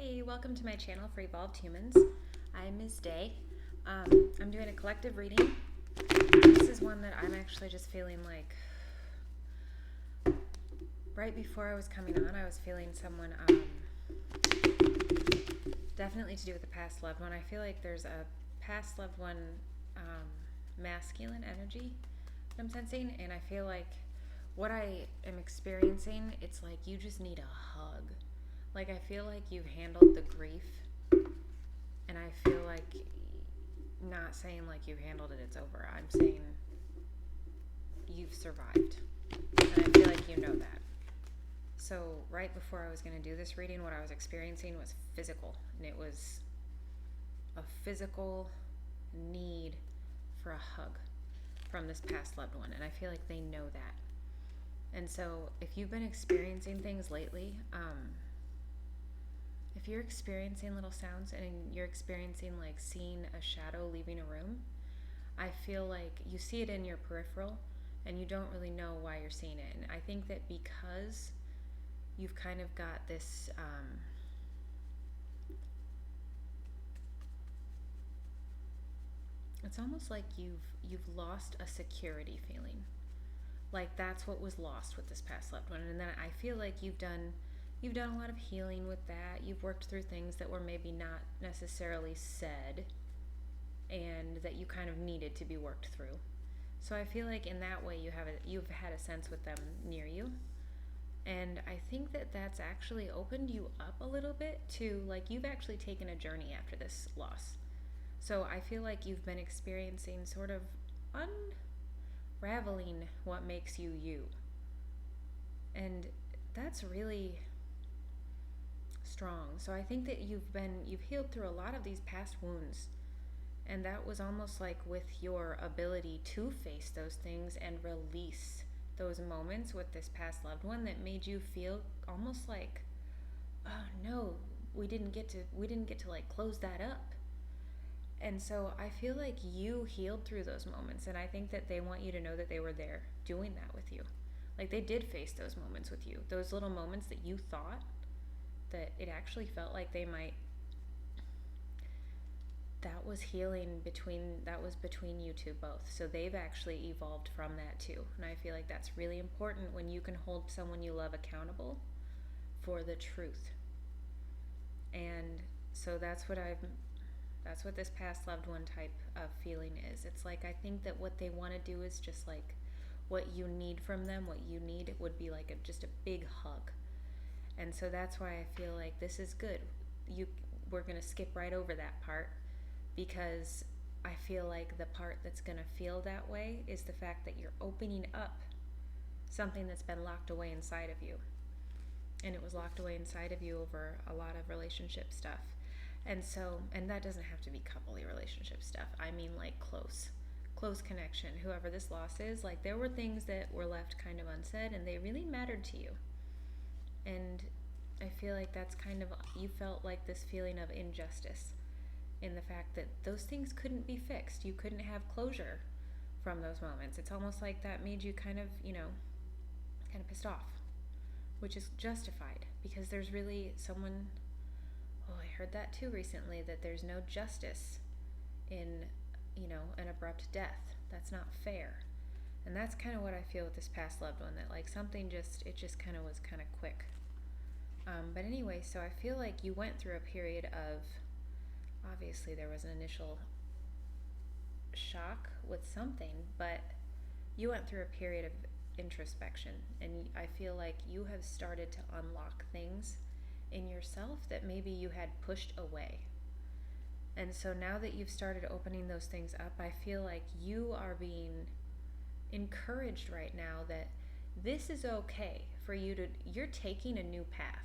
Hi, welcome to my channel for Evolved Humans. I'm Ms. Day. I'm doing a collective reading. This is one that I'm actually just feeling like right before I was coming on, I was feeling someone definitely to do with a past loved one. I feel like there's a past loved one masculine energy that I'm sensing, and I feel like what I am experiencing, it's like you just need a hug. Like I feel like you've handled the grief, and I feel like not saying like you've handled it, it's over. I'm saying you've survived, and I feel like you know that. So right before I was going to do this reading, what I was experiencing was physical, and it was a physical need for a hug from this past loved one, and I feel like they know that. And so if you've been experiencing things lately, if you're experiencing little sounds and you're experiencing like seeing a shadow leaving a room, I feel like you see it in your peripheral and you don't really know why you're seeing it. And I think that because you've kind of got this it's almost like you've lost a security feeling. Like that's what was lost with this past loved one. And then I feel like you've done a lot of healing with that. You've worked through things that were maybe not necessarily said and that you kind of needed to be worked through. So I feel like in that way you've had a sense with them near you. And I think that that's actually opened you up a little bit to like you've actually taken a journey after this loss. So I feel like you've been experiencing sort of unraveling what makes you you. And that's really strong. So I think that you've healed through a lot of these past wounds. And that was almost like with your ability to face those things and release those moments with this past loved one that made you feel almost like, oh no, we didn't get to like close that up. And so I feel like you healed through those moments, and I think that they want you to know that they were there doing that with you. Like they did face those moments with you. Those little moments that you thought that it actually felt like they might, that was healing between you two both. So they've actually evolved from that too. And I feel like that's really important when you can hold someone you love accountable for the truth. And so that's what this past loved one type of feeling is. It's like I think that what they want to do is just like what you need from them, what you need would be like just a big hug. And so that's why I feel like this is good. We're going to skip right over that part because I feel like the part that's going to feel that way is the fact that you're opening up something that's been locked away inside of you. And it was locked away inside of you over a lot of relationship stuff. And so, and that doesn't have to be coupley relationship stuff. I mean like close connection. Whoever this loss is, like there were things that were left kind of unsaid and they really mattered to you. And I feel like that's kind of, you felt like this feeling of injustice in the fact that those things couldn't be fixed. You couldn't have closure from those moments. It's almost like that made you kind of, kind of pissed off, which is justified because there's really someone, I heard that too recently, that there's no justice in, an abrupt death. That's not fair. And that's kind of what I feel with this past loved one, that like something it just kind of was kind of quick. But anyway, so I feel like you went through a period of, obviously there was an initial shock with something, but you went through a period of introspection, and I feel like you have started to unlock things in yourself that maybe you had pushed away. And so now that you've started opening those things up, I feel like you are being encouraged right now that this is okay for you're taking a new path.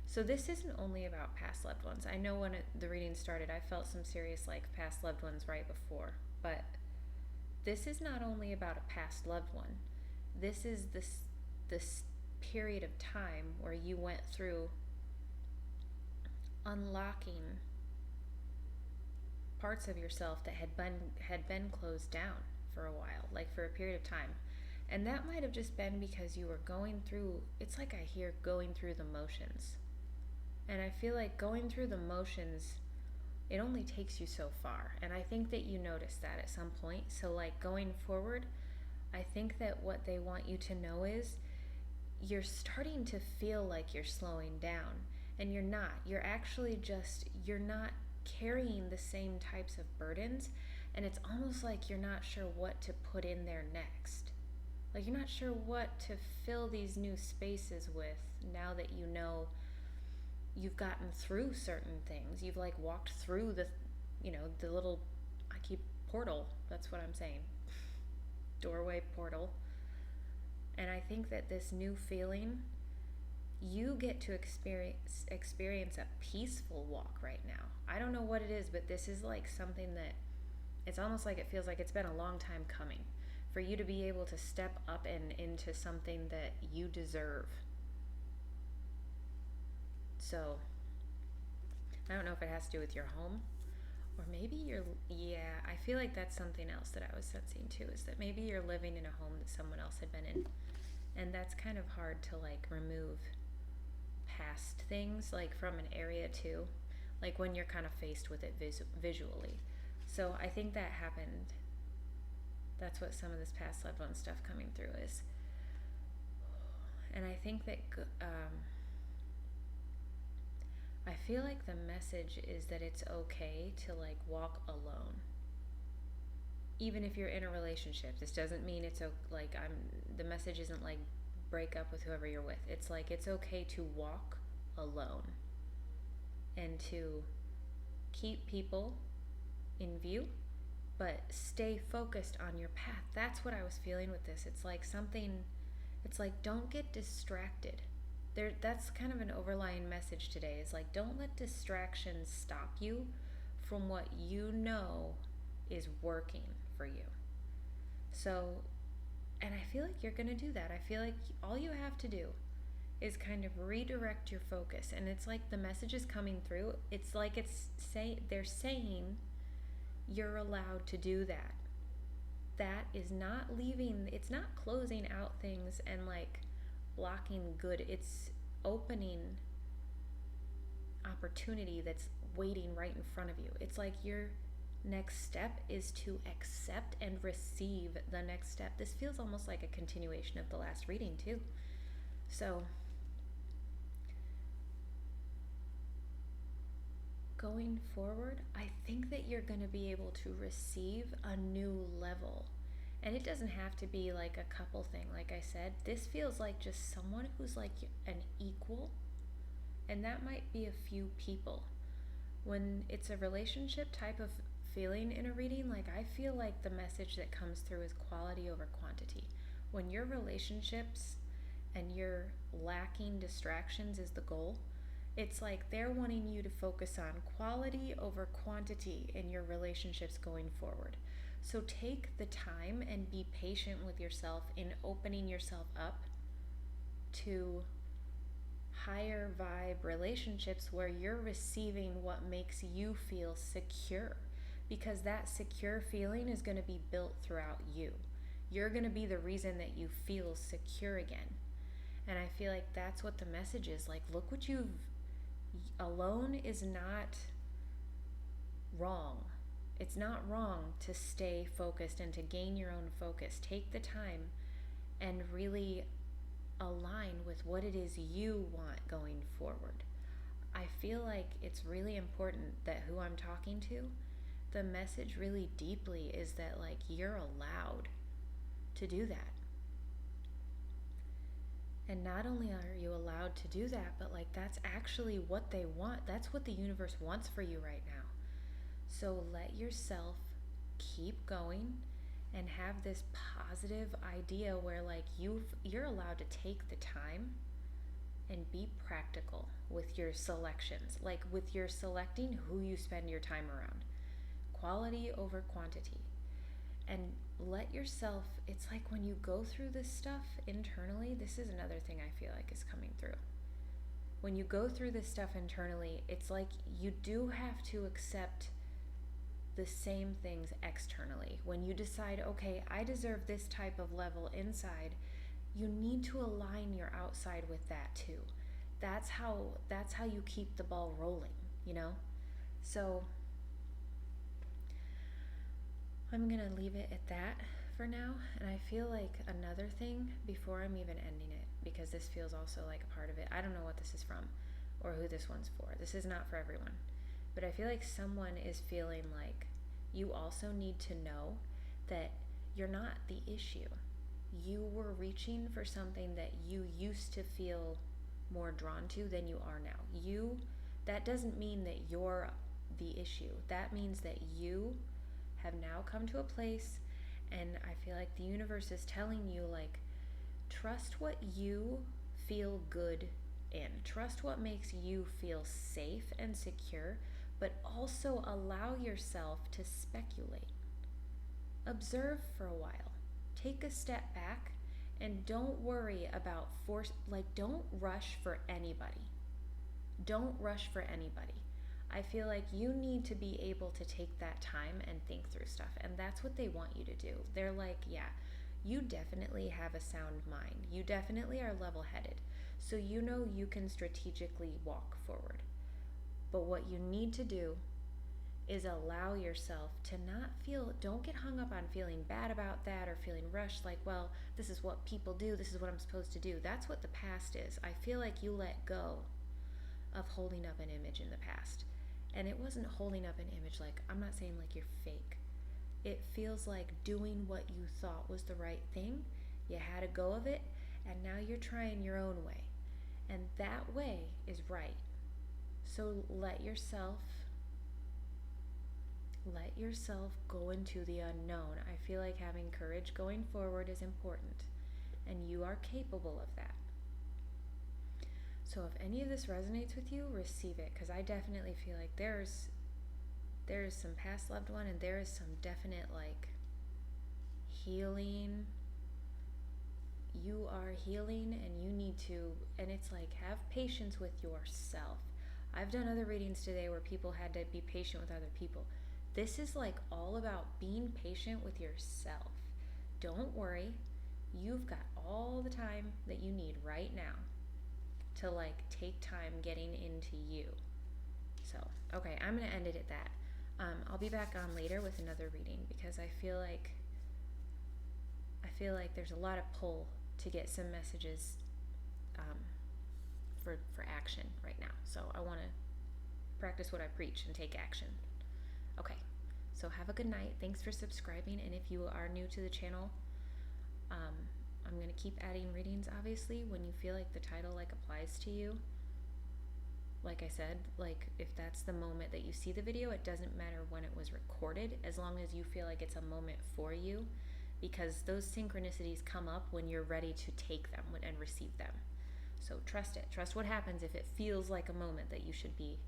So this isn't only about past loved ones. I know when the reading started, I felt some serious like past loved ones right before, but this is not only about a past loved one. This is this period of time where you went through unlocking parts of yourself that had been closed down for a while, like for a period of time. And that might have just been because you were going through, it's like I hear going through the motions. And I feel like going through the motions, it only takes you so far. And I think that you notice that at some point. So, like, going forward, I think that what they want you to know is you're starting to feel like you're slowing down. And you're not. You're actually just, you're not carrying the same types of burdens. And it's almost like you're not sure what to put in there next. Like, you're not sure what to fill these new spaces with now that you know you've gotten through certain things. You've like walked through the little, I keep portal, that's what I'm saying, doorway portal. And I think that this new feeling, you get to experience a peaceful walk right now. I don't know what it is, but this is like something that it's almost like it feels like it's been a long time coming for you to be able to step up and into something that you deserve. So I don't know if it has to do with your home, or maybe I feel like that's something else that I was sensing too, is that maybe you're living in a home that someone else had been in. And that's kind of hard to like remove past things, like from an area too, like when you're kind of faced with it visually. So I think that happened. That's what some of this past loved one stuff coming through is. And I think that I feel like the message is that it's okay to like walk alone. Even if you're in a relationship, this doesn't mean it's like the message isn't like break up with whoever you're with. It's like it's okay to walk alone and to keep people in view, but stay focused on your path. That's what I was feeling with this. It's like don't get distracted. That's kind of an overlying message today, is like, don't let distractions stop you from what you know is working for you. So, and I feel like you're going to do that. I feel like all you have to do is kind of redirect your focus. And it's like the message is coming through. It's like they're saying you're allowed to do that. That is not it's not closing out things and like blocking good. It's opening opportunity that's waiting right in front of you. It's like your next step is to accept and receive the next step. This feels almost like a continuation of the last reading too. So going forward, I think that you're going to be able to receive a new level. And it doesn't have to be like a couple thing. Like I said, this feels like just someone who's like an equal. And that might be a few people. When it's a relationship type of feeling in a reading, like I feel like the message that comes through is quality over quantity. When your relationships and you're lacking distractions is the goal, it's like they're wanting you to focus on quality over quantity in your relationships going forward. So take the time and be patient with yourself in opening yourself up to higher vibe relationships where you're receiving what makes you feel secure, because that secure feeling is going to be built throughout you. You're going to be the reason that you feel secure again. And I feel like that's what the message is. Like, look what alone is not wrong. It's not wrong to stay focused and to gain your own focus. Take the time and really align with what it is you want going forward. I feel like it's really important that who I'm talking to, the message really deeply is that like you're allowed to do that. And not only are you allowed to do that, but like that's actually what they want. That's what the universe wants for you right now. So let yourself keep going and have this positive idea where like you're allowed to take the time and be practical with your selections, like with your selecting who you spend your time around. Quality over quantity. And let yourself, it's like when you go through this stuff internally, this is another thing I feel like is coming through. When you go through this stuff internally, it's like you do have to accept the same things externally. When you decide, okay, I deserve this type of level inside, you need to align your outside with that too. that's how you keep the ball rolling, you know? So I'm gonna leave it at that for now. And I feel like another thing before I'm even ending it, because this feels also like a part of it. I don't know what this is from or who this one's for. This is not for everyone. But I feel like someone is feeling like you also need to know that you're not the issue. You were reaching for something that you used to feel more drawn to than you are now. That doesn't mean that you're the issue. That means that you have now come to a place, and I feel like the universe is telling you, like, trust what you feel good in. Trust what makes you feel safe and secure, but also allow yourself to speculate. Observe for a while. Take a step back and don't worry about don't rush for anybody. Don't rush for anybody. I feel like you need to be able to take that time and think through stuff, and that's what they want you to do. They're like, yeah, you definitely have a sound mind. You definitely are level-headed. So you know you can strategically walk forward. But what you need to do is allow yourself to not don't get hung up on feeling bad about that or feeling rushed, like, well, this is what people do, this is what I'm supposed to do. That's what the past is. I feel like you let go of holding up an image in the past. And it wasn't holding up an image, like, I'm not saying like you're fake. It feels like doing what you thought was the right thing. You had a go of it, and now you're trying your own way. And that way is right. So let yourself go into the unknown. I feel like having courage going forward is important, and you are capable of that. So if any of this resonates with you, receive it, because I definitely feel like there's some past loved one, and there is some definite, like, healing. You are healing, and you need to, and it's like, have patience with yourself. I've done other readings today where people had to be patient with other people. This is like all about being patient with yourself. Don't worry. You've got all the time that you need right now to, like, take time getting into you. So, okay, I'm going to end it at that. I'll be back on later with another reading, because I feel like there's a lot of pull to get some messages for action right now. So I want to practice what I preach and take action. Okay, so have a good night. Thanks for subscribing, and if you are new to the channel, I'm going to keep adding readings, obviously, when you feel like the title, like, applies to you. Like I said, like, if that's the moment that you see the video, it doesn't matter when it was recorded, as long as you feel like it's a moment for you, because those synchronicities come up when you're ready to take them and receive them. So trust it. Trust what happens if it feels like a moment that you should be,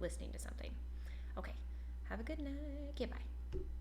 listening to something. Okay, have a good night. Okay, bye.